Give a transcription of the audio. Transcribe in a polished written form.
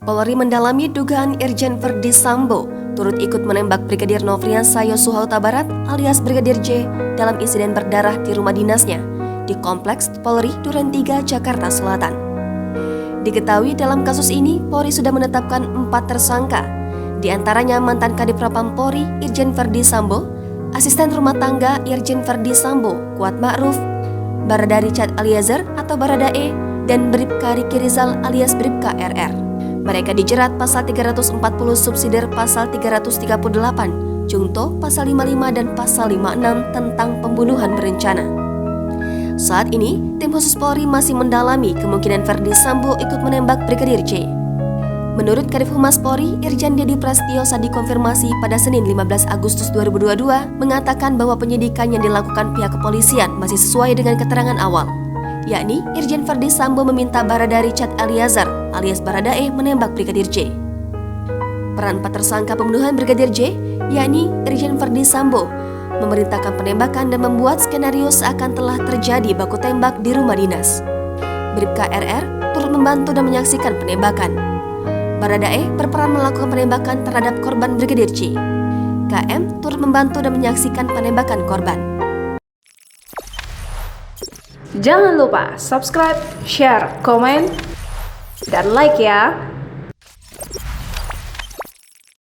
Polri mendalami dugaan Irjen Verdi Sambo turut ikut menembak Brigadir Nofriansah Yosua Huta Barat alias Brigadir J dalam insiden berdarah di rumah dinasnya di Kompleks Polri Duren 3, Jakarta Selatan. Diketahui dalam kasus ini, Polri sudah menetapkan 4 tersangka, di antaranya mantan Kadif Propam Polri Irjen Verdi Sambo, asisten rumah tangga Irjen Verdi Sambo Kuat Ma'ruf, Barada Richard Eliezer atau Baradae, dan Bribka Riki Rizal alias Bribka RR. Mereka dijerat pasal 340 subsidiar pasal 338, Jungto pasal 55 dan pasal 56 tentang pembunuhan berencana. Saat ini, tim khusus Polri masih mendalami kemungkinan Verdi Sambo ikut menembak Brigadir J. Menurut Kadif Humas Polri, Irjen Dedi Prasetyo saat dikonfirmasi pada Senin 15 Agustus 2022 mengatakan bahwa penyidikan yang dilakukan pihak kepolisian masih sesuai dengan keterangan awal, yakni Irjen Verdi Sambo meminta Barada Richard Eliezer alias Baradae menembak Brigadir J. Peran 4 tersangka pembunuhan Brigadir J, yakni Irjen Verdi Sambo, memerintahkan penembakan dan membuat skenario seakan telah terjadi baku tembak di rumah dinas. Bribka RR turut membantu dan menyaksikan penembakan. Baradae berperan melakukan penembakan terhadap korban Brigadir J. KM turut membantu dan menyaksikan penembakan korban. Jangan lupa subscribe, share, komen, dan like ya.